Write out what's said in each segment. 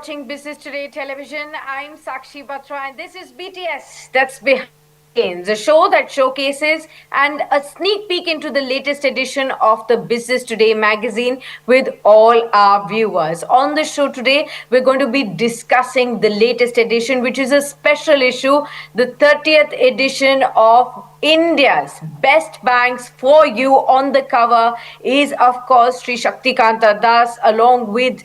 watching Business Today Television. I'm Sakshi Batra, and this is BTS. That's Behind the Scenes, a show that showcases and a sneak peek into the latest edition of the Business Today magazine with all our viewers. On the show today, we're going to be discussing the latest edition, which is a special issue, the 30th edition of India's best banks. For you on the cover is, of course, Sri Shaktikanta Das, along with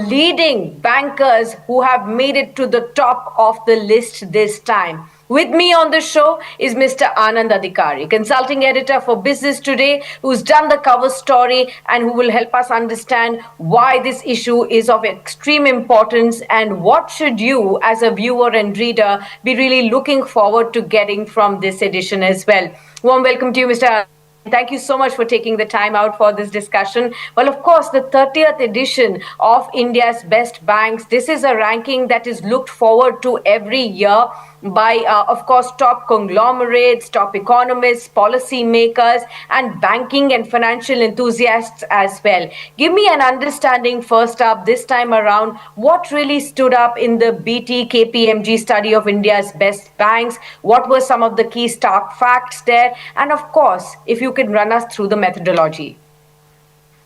leading bankers who have made it to the top of the list this time. With me on the show is Mr. Anand Adhikari, consulting editor for Business Today, who's done the cover story and who will help us understand why this issue is of extreme importance and what should you, as a viewer and reader, be really looking forward to getting from this edition as well. Warm welcome to you, Mr. Thank you so much for taking the time out for this discussion. Well, of course, the 30th edition of India's Best Banks. This is a ranking that is looked forward to every year by, of course, top conglomerates, top economists, policy makers, and banking and financial enthusiasts as well. Give me an understanding first up, this time around, what really stood up in the BT KPMG study of India's best banks? What were some of the key stark facts there? And of course, if you can run us through the methodology.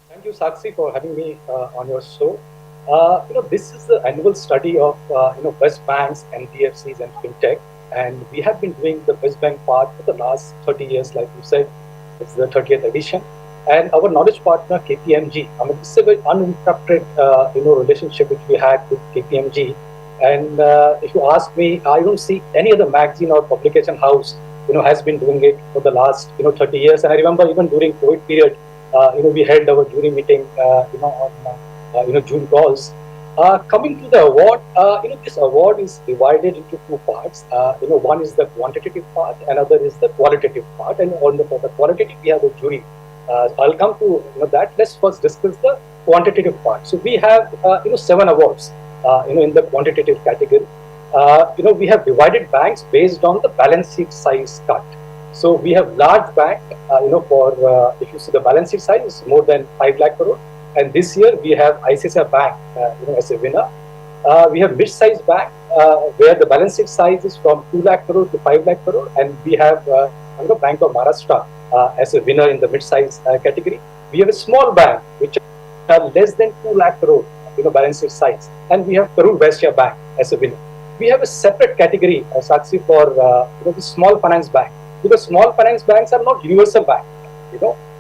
Thank you, Sakshi, for having me on your show. This is the annual study of best banks, NBFCs, and fintech, and we have been doing the best bank part for the last 30 years. Like you said, it's the 30th edition, and our knowledge partner KPMG. I mean, this is a very uninterrupted relationship which we had with KPMG. And if you ask me, I don't see any other magazine or publication house has been doing it for the last 30 years. And I remember even during COVID period, we held our jury meeting on June calls. Coming to the award, this award is divided into two parts. One is the quantitative part, another is the qualitative part. And for the qualitative, we have a jury. I'll come to that. Let's first discuss the quantitative part. So we have 7 awards in the quantitative category. We have divided banks based on the balance sheet size cut. So we have large bank, for if you see the balance sheet size is more than 5 lakh crore. And this year we have ICICI Bank, as a winner. We have mid-sized bank where the balance sheet size is from 2 lakh crore to 5 lakh crore, and we have Bank of Maharashtra as a winner in the mid-size category. We have a small bank which are less than 2 lakh crore, balance sheet size, and we have Karur Vysya Bank as a winner. We have a separate category, Sakshi, for the small finance bank, because small finance banks are not universal bank.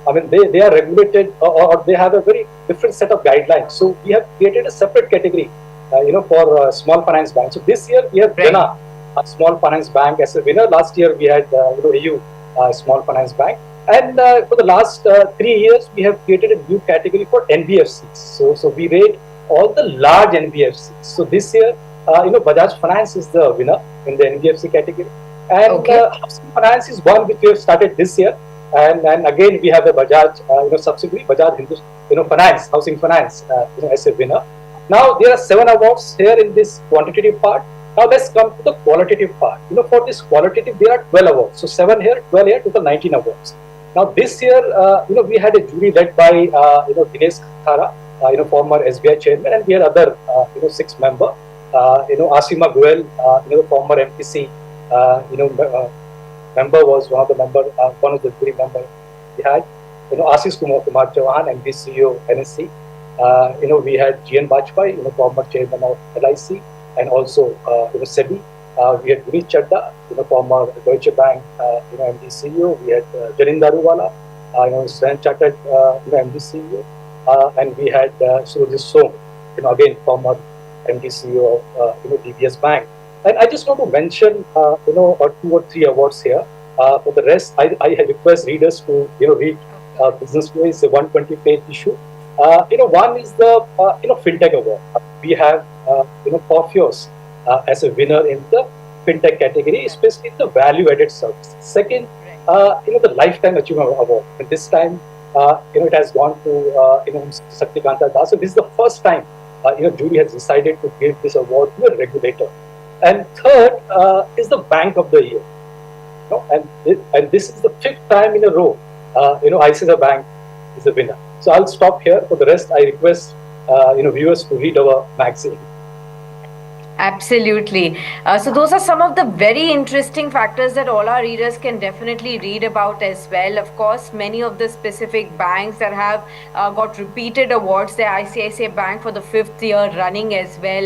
I mean, they are regulated or they have a very different set of guidelines. So we have created a separate category, for small finance banks. So this year we have Jana, a small finance bank, as a winner. Last year we had AU, small finance bank. And for the last 3 years, we have created a new category for NBFCs. So we rate all the large NBFCs. So this year, Bajaj Finance is the winner in the NBFC category. And Housing Finance is one which we have started this year. And again, we have a Bajaj, subsidiary, Bajaj Finance, Housing Finance, as a winner. Now, there are 7 awards here in this quantitative part. Now, let's come to the qualitative part. For this qualitative, there are 12 awards. So, 7 here, 12 here, total 19 awards. Now, this year, we had a jury led by, Dinesh Khara, former SBI chairman, and we had other, 6 members. Asima Goel, the former MPC, member was one of the jury members we had. Ashish Kumar Chauhan, MD CEO, NSC. We had GN Bajpai, former chairman of LIC, and also SEBI. We had Girish Chadda, former Deutsche Bank, MD CEO. We had Jalin Daruwala, Standard Chartered, MD CEO, and we had Surajit Som, again former MD CEO of DBS Bank. And I just want to mention, 2 or 3 awards here. For the rest, I request readers to, read Business Today. It's a 120-page issue. One is the, FinTech award. We have, Porphyos as a winner in the FinTech category, especially in the value-added service. Second, the Lifetime Achievement Award. And this time, it has gone to, Shaktikanta Das. So this is the first time, jury has decided to give this award to a regulator. And third is the Bank of the Year. And this is the 5th time in a row, ICICI Bank is the winner. So I'll stop here. For the rest, I request, viewers to read our magazine. Absolutely. So, those are some of the very interesting factors that all our readers can definitely read about as well. Of course, many of the specific banks that have got repeated awards, the ICICI Bank for the fifth year running as well.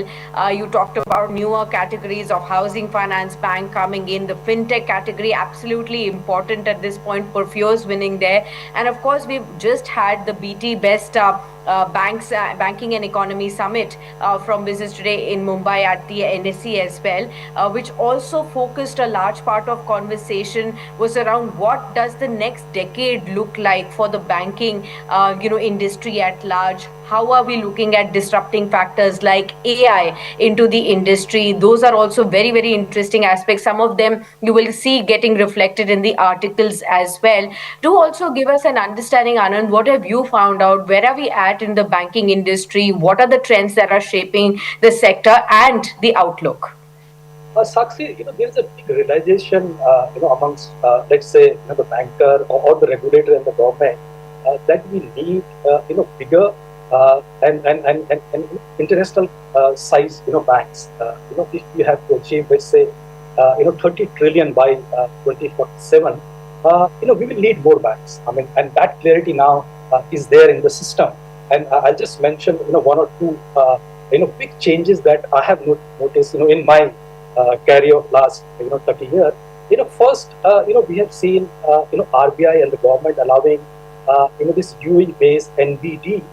You talked about newer categories of housing finance bank coming in, the fintech category, absolutely important at this point, Porfio's winning there. And of course, we've just had the BT Best Banking and Economy Summit from Business Today in Mumbai at the NSE as well, which also focused a large part of conversation was around what does the next decade look like for the banking, industry at large. How are we looking at disrupting factors like AI into the industry? Those are also very, very interesting aspects. Some of them you will see getting reflected in the articles as well. Do also give us an understanding, Anand. What have you found out? Where are we at in the banking industry? What are the trends that are shaping the sector and the outlook? Sakshi, there is a big realization, amongst, let's say, the banker or the regulator and the government that we need, bigger and international size, banks. If we have to achieve, let's say, 30 trillion by 2047, we will need more banks. I mean, and that clarity now is there in the system. And I'll just mention, one or two, big changes that I have noticed, in my career of last 30 years. First, we have seen RBI and the government allowing this UE based NBD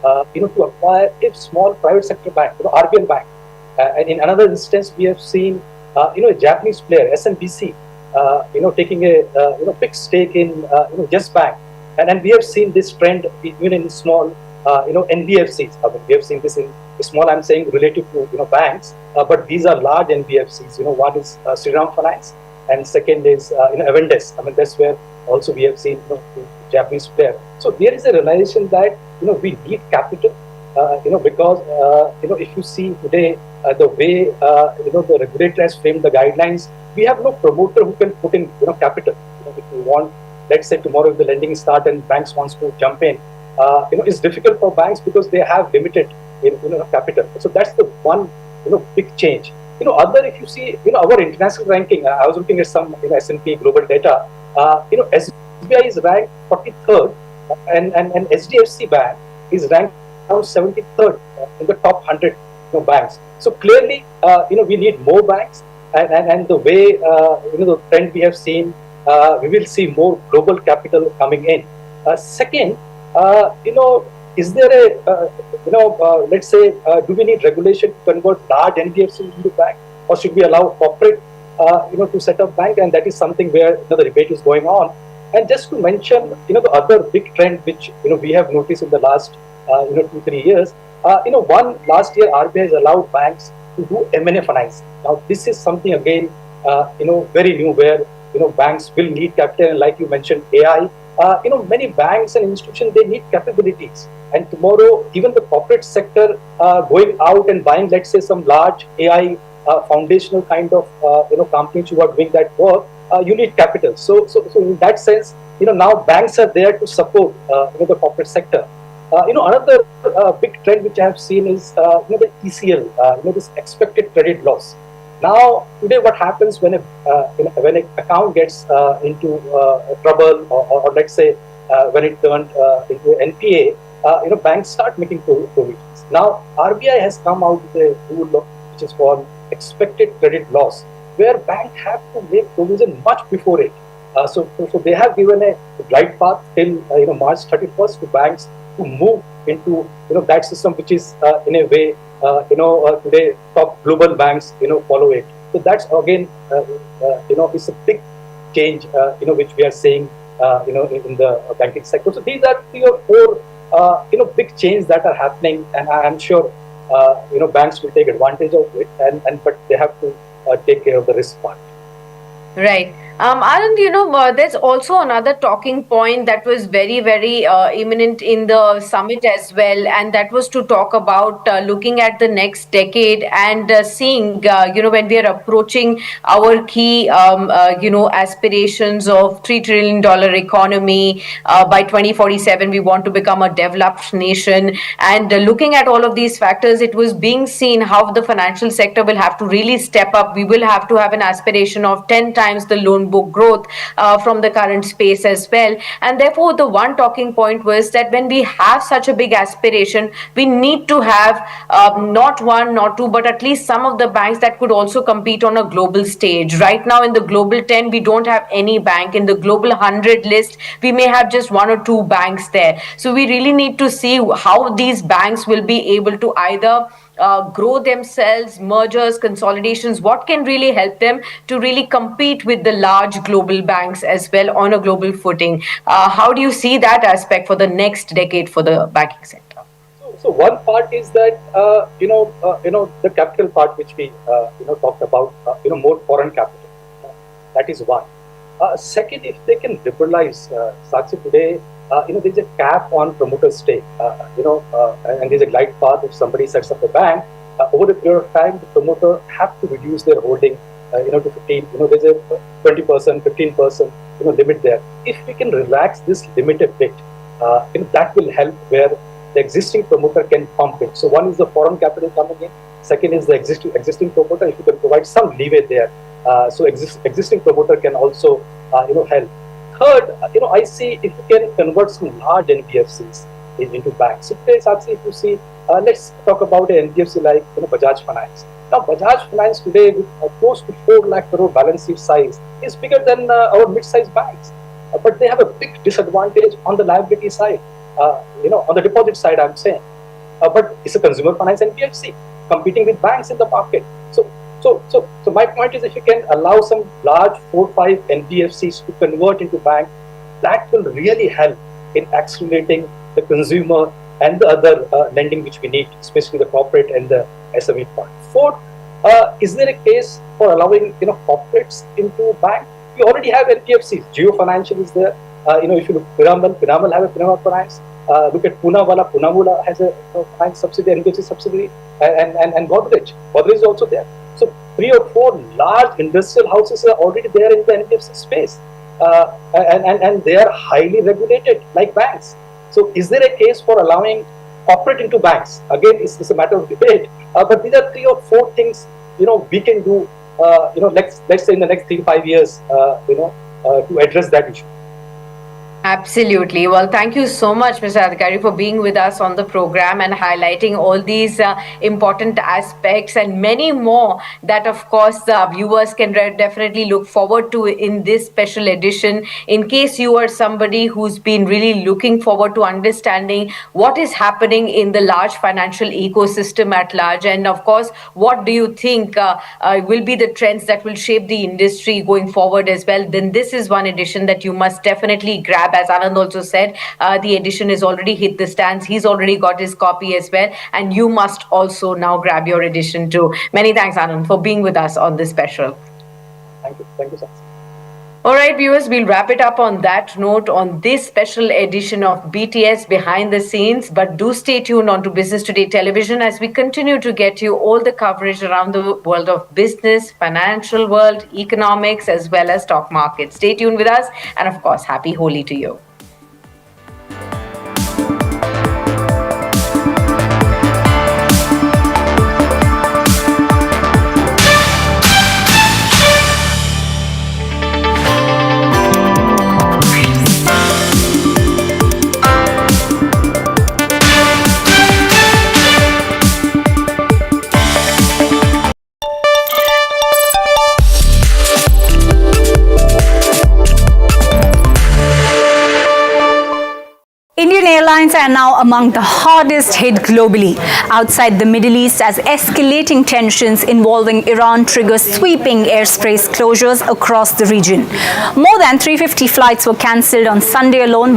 to acquire a small private sector bank, RBN bank. And in another instance, we have seen a Japanese player, SMBC, taking a big stake in Yes Bank, and we have seen this trend even in small NBFCs. I mean, we have seen this in small. I'm saying relative to banks, but these are large NBFCs. One is Sriram Finance, and second is Avendes. I mean, that's where also we have seen the Japanese player. So there is a realization that we need capital. Because if you see today the way the regulator has framed the guidelines, we have no promoter who can put in capital. If you want, let's say tomorrow if the lending start and banks wants to jump in, it's difficult for banks because they have limited capital. So that's the one big change. Other, if you see our international ranking, I was looking at some S&P global data. SBI is ranked 43rd, and HDFC Bank is ranked around 73rd in the top 100 banks. So clearly, we need more banks, and the way the trend we have seen, we will see more global capital coming in. Second, is there a let's say, do we need regulation to convert large NBFCs into bank, or should we allow corporate to set up bank? And that is something where the debate is going on. And just to mention, the other big trend which we have noticed in the last 2-3 years. One last year RBI has allowed banks to do M&A finance. Now this is something again, very new, where banks will need capital, and like you mentioned, AI. Many banks and institutions, they need capabilities. And tomorrow, even the corporate sector going out and buying, let's say, some large AI foundational kind of companies who are doing that work, you need capital. So in that sense, now banks are there to support the corporate sector. Another big trend which I have seen is the ECL, this expected credit loss. Now today, what happens when when an account gets into trouble, or let's say when it turned into NPA, banks start making provisions. Now RBI has come out with a rule which is called expected credit loss, where banks have to make provision much before it. So they have given a glide path till March 31st to banks to move into that system, which is in a way today top global banks follow it. So that's again it's a big change which we are seeing in the banking sector. So these are 3 or 4 big changes that are happening, and I'm sure banks will take advantage of it, and but they have to take care of the risk part. Right. Anand, there's also another talking point that was very, very imminent in the summit as well, and that was to talk about looking at the next decade and seeing, when we are approaching our key, aspirations of $3 trillion economy by 2047, we want to become a developed nation. And looking at all of these factors, it was being seen how the financial sector will have to really step up. We will have to have an aspiration of 10 times the loan book growth from the current space as well. And therefore, the one talking point was that when we have such a big aspiration, we need to have not one, not two, but at least some of the banks that could also compete on a global stage. Right now, in the global 10, we don't have any bank. In the global 100 list, we may have just one or two banks there. So we really need to see how these banks will be able to either grow themselves, mergers, consolidations, what can really help them to really compete with the large global banks as well on a global footing. How do you see that aspect for the next decade for the banking sector? So one part is that the capital part which we talked about, more foreign capital. That is one. Second, if they can liberalize, Sakshi, today, there's a cap on promoter stake, and there's a glide path. If somebody sets up a bank, over a period of time, the promoter have to reduce their holding, to 15. There's a 20%, 15%, limit there. If we can relax this limit a bit, that will help where the existing promoter can pump it. So one is the foreign capital coming in. Second is the existing promoter. If you can provide some leeway there, so existing promoter can also help. Third, I see if you can convert some large NBFCs into banks. So today, Sakshi, if you see, let's talk about an NBFC like Bajaj Finance. Now, Bajaj Finance today with close to 4 lakh crore balance sheet size is bigger than our mid-sized banks. But they have a big disadvantage on the liability side. On the deposit side, I'm saying. But it's a consumer finance NBFC competing with banks in the market. So my point is, if you can allow some large 4-5 NBFCs to convert into bank, that will really help in accelerating the consumer and the other lending which we need, especially the corporate and the SME part. Fourth, is there a case for allowing corporates into bank? We already have NBFCs. Geo Financial is there. If you look, Piramal have a Piramal Finance. Look at Poonawalla has a finance subsidiary, NBFC subsidiary, and Godrej. Godrej is also there. So 3 or 4 large industrial houses are already there in the NBFC space, and they are highly regulated like banks. So is there a case for allowing corporate into banks? Again, it's a matter of debate. But these are 3 or 4 things we can do. Let's say in the next 3 to 5 years, to address that issue. Absolutely. Well, thank you so much, Mr. Adhikari, for being with us on the program and highlighting all these important aspects and many more that, of course, viewers can definitely look forward to in this special edition. In case you are somebody who's been really looking forward to understanding what is happening in the large financial ecosystem at large, and of course, what do you think will be the trends that will shape the industry going forward as well, then this is one edition that you must definitely grab. As Anand also said, the edition has already hit the stands. He's already got his copy as well. And you must also now grab your edition too. Many thanks, Anand, for being with us on this special. Thank you. Thank you, sir. All right, viewers, we'll wrap it up on that note on this special edition of BTS Behind the Scenes. But do stay tuned on to Business Today Television as we continue to get you all the coverage around the world of business, financial world, economics, as well as stock markets. Stay tuned with us. And of course, happy Holi to you. Indian Airlines are now among the hardest hit globally outside the Middle East as escalating tensions involving Iran trigger sweeping airspace closures across the region. More than 350 flights were cancelled on Sunday alone by